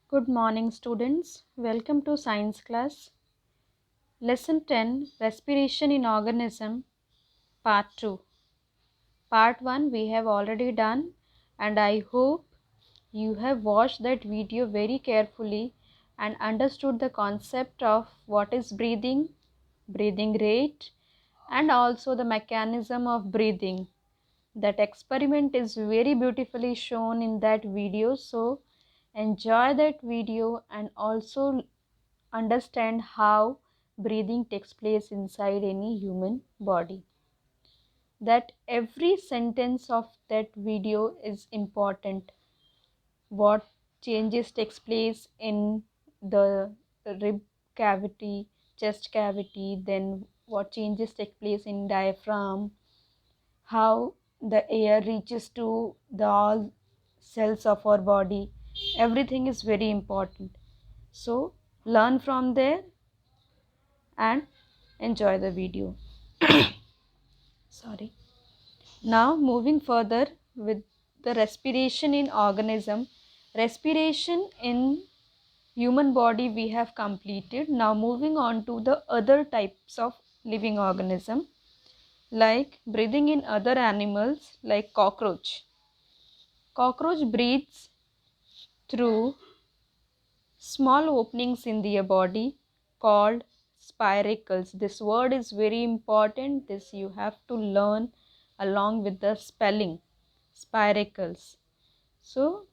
Good morning, students. Welcome to science class. Lesson 10, Respiration in Organism, Part 2. Part 1 we have already done, and I hope you have watched that video very carefully and understood the concept of what is breathing, breathing rate, and also the mechanism of breathing. That experiment is very beautifully shown in that video, so enjoy that video and also understand how breathing takes place inside any human body. That every sentence of that video is important. What changes takes place in the rib cavity, chest cavity, then what changes take place in diaphragm, how the air reaches to the all cells of our body. Everything is very important. So learn from there and enjoy the video. Sorry. Now moving further with the respiration in organism. Respiration in human body we have completed. Now moving on to the other types of living organism, like breathing in other animals like cockroach. Cockroach breathes through small openings in their body called spiracles. This word is very important. This you have to learn along with the spelling. Spiracles. So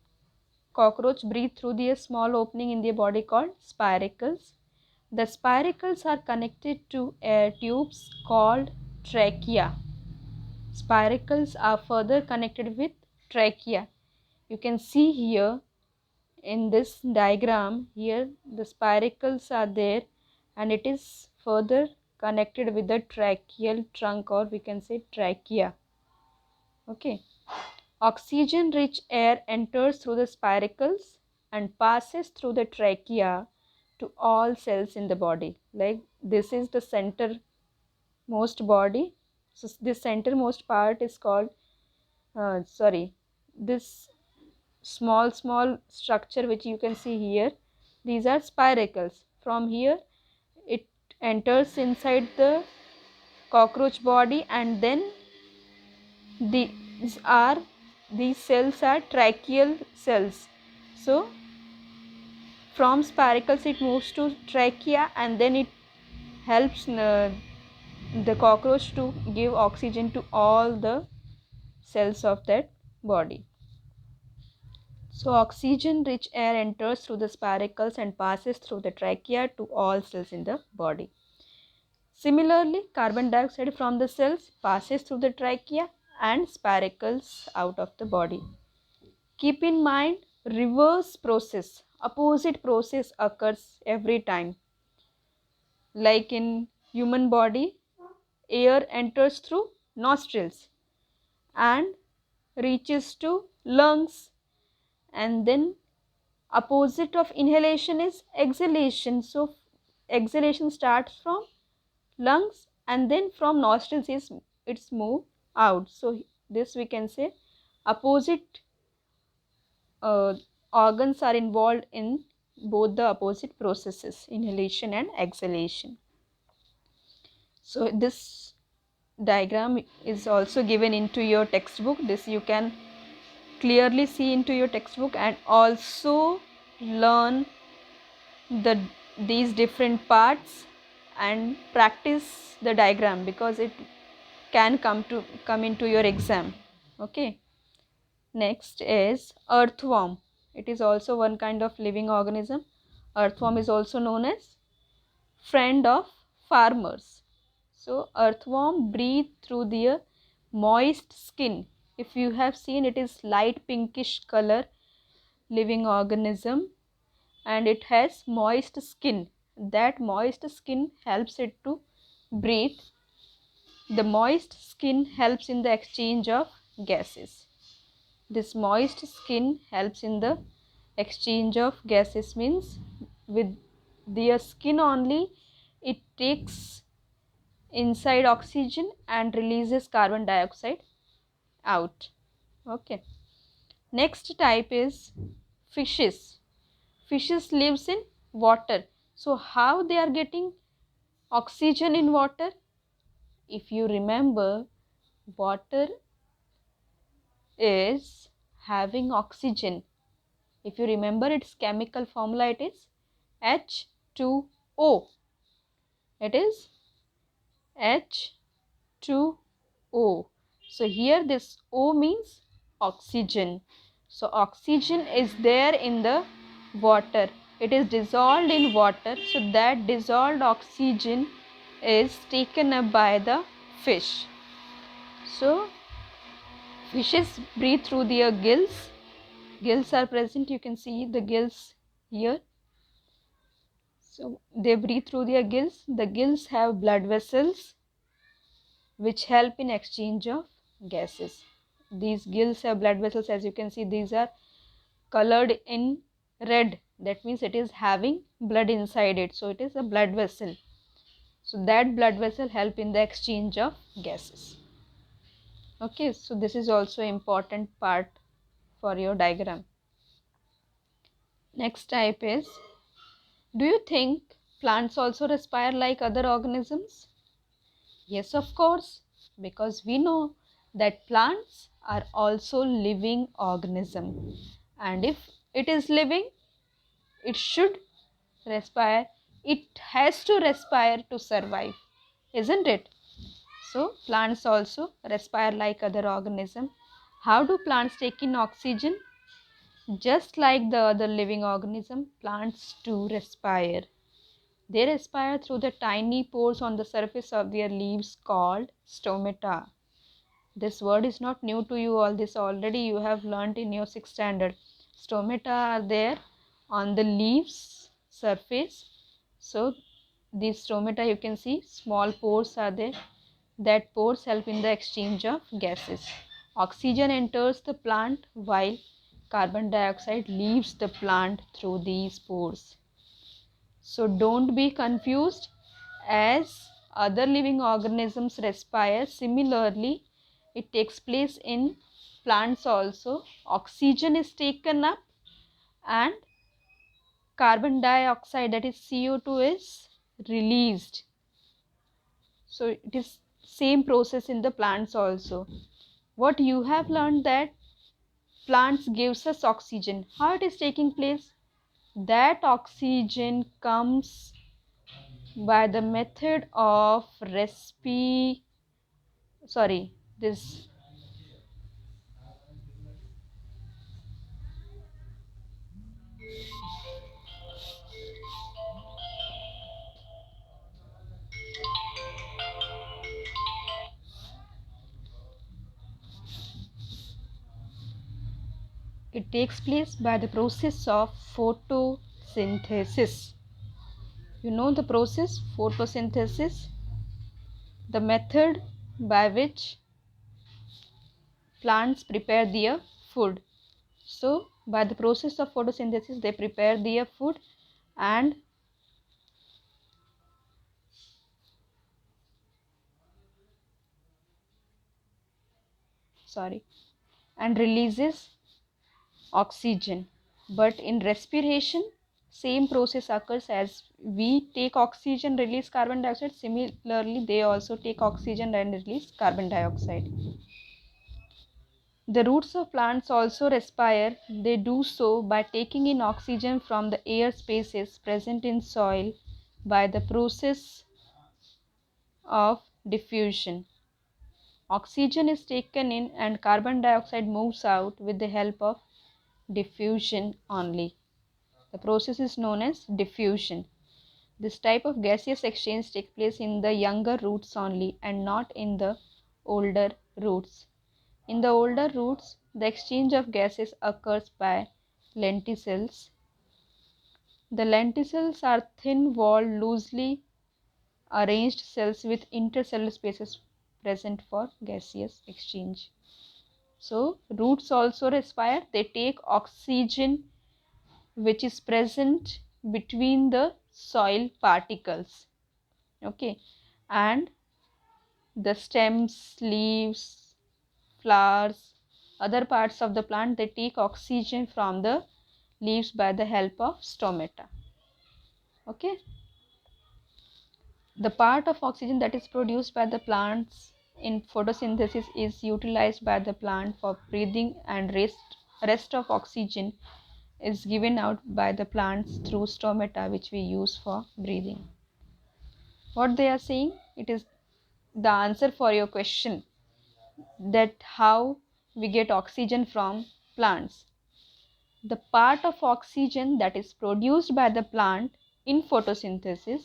cockroach breathe through the small opening in their body called spiracles. The spiracles are connected to air tubes called trachea. Spiracles are further connected with trachea. You can see here in this diagram, here the spiracles are there and it is further connected with the tracheal trunk, or we can say trachea. Okay. Oxygen rich air enters through the spiracles and passes through the trachea to all cells in the body. Like this is the center most body. So this centermost part is called this small structure which you can see here, these are spiracles. From here it enters inside the cockroach body, and then these cells are tracheal cells. So from spiracles it moves to trachea, and then it helps the cockroach to give oxygen to all the cells of that body. So oxygen rich air enters through the spiracles and passes through the trachea to all cells in the body. Similarly, carbon dioxide from the cells passes through the trachea and spiracles out of the body. Keep in mind, reverse process, opposite process occurs every time. Like in human body, air enters through nostrils and reaches to lungs, and then opposite of inhalation is exhalation. So exhalation starts from lungs and then from nostrils is it's moved out. So this we can say opposite uh, organs are involved in both the opposite processes, inhalation and exhalation. So this diagram is also given into your textbook. This you can clearly see into your textbook, and also learn these different parts and practice the diagram, because it can come into your exam. Okay. Next is earthworm. It is also one kind of living organism. Earthworm is also known as friend of farmers. So earthworm breathe through their moist skin. If you have seen, it is light pinkish color living organism, and it has moist skin. That moist skin helps it to breathe. The moist skin helps in the exchange of gases. This moist skin helps in the exchange of gases, means with their skin only it takes inside oxygen and releases carbon dioxide out. Okay. Next type is fishes. fishes lives in water. So how they are getting oxygen in water? If you remember, water is having oxygen. If you remember its chemical formula, it is H2O. It is H2O. So here this O means oxygen. So oxygen is there in the water. It is dissolved in water. So that dissolved oxygen is taken up by the fish. So fishes breathe through their gills. Gills are present. You can see the gills here. So they breathe through their gills. The gills have blood vessels which help in exchange of gases. These gills have blood vessels. As you can see, these are colored in red. That means it is having blood inside it. So it is a blood vessel. So that blood vessel help in the exchange of gases. Okay, so this is also important part for your diagram. Next type is, do you think plants also respire like other organisms? Yes, of course, because we know that plants are also living organism, and if it is living, it should respire. It has to respire to survive, isn't it? So plants also respire like other organism. How do plants take in oxygen? Just like the other living organism, plants too respire. They respire through the tiny pores on the surface of their leaves called stomata. This word is not new to you all. This already you have learnt in your 6th standard. Stomata are there on the leaves surface. So these stomata, you can see small pores are there. That pores help in the exchange of gases. Oxygen enters the plant while carbon dioxide leaves the plant through these pores. So don't be confused. As other living organisms respire, similarly it takes place in plants also. Oxygen is taken up and carbon dioxide, that is CO2, is released. So it is same process in the plants also. What you have learned, that plants gives us oxygen. How it is taking place? That oxygen comes by the method of this it takes place by the process of photosynthesis. You know the process photosynthesis, the method by which plants prepare their food. So by the process of photosynthesis they prepare their food and releases oxygen. But in respiration, same process occurs. As we take oxygen, release carbon dioxide, similarly they also take oxygen and release carbon dioxide. The roots of plants also respire. They do so by taking in oxygen from the air spaces present in soil by the process of diffusion. Oxygen is taken in and carbon dioxide moves out with the help of diffusion only. The process is known as diffusion. This type of gaseous exchange takes place in the younger roots only and not in the older roots. In the older roots, the exchange of gases occurs by lenticels. The lenticels are thin-walled, loosely arranged cells with intercellular spaces present for gaseous exchange. So, roots also respire. They take oxygen which is present between the soil particles. Okay, and the stems, leaves, flowers, other parts of the plant, they take oxygen from the leaves by the help of stomata. Okay. The part of oxygen that is produced by the plants in photosynthesis is utilized by the plant for breathing, and rest of oxygen is given out by the plants through stomata, which we use for breathing. What they are saying, it is the answer for your question, that how we get oxygen from plants. The part of oxygen that is produced by the plant in photosynthesis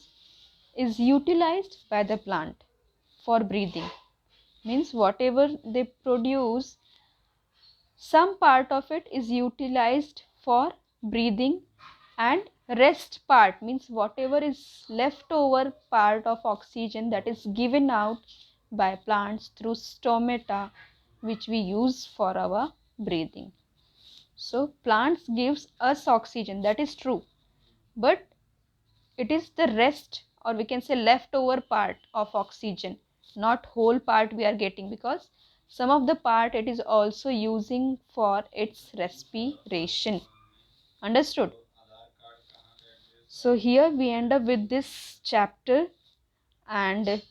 is utilized by the plant for breathing. Means whatever they produce, some part of it is utilized for breathing, and rest part means whatever is leftover part of oxygen that is given out by plants through stomata, which we use for our breathing. So plants gives us oxygen, that is true, but it is the rest, or we can say leftover part of oxygen, not whole part we are getting, because some of the part it is also using for its respiration. Understood? So here we end up with this chapter, and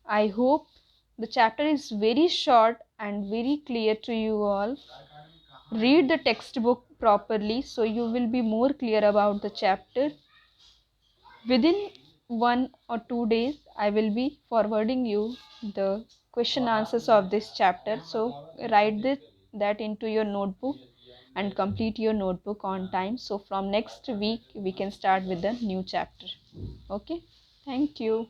I hope the chapter is very short and very clear to you all. Read the textbook properly so you will be more clear about the chapter. Within 1 or 2 days, I will be forwarding you the question answers of this chapter. So write that into your notebook and complete your notebook on time. So from next week, we can start with the new chapter. Okay. Thank you.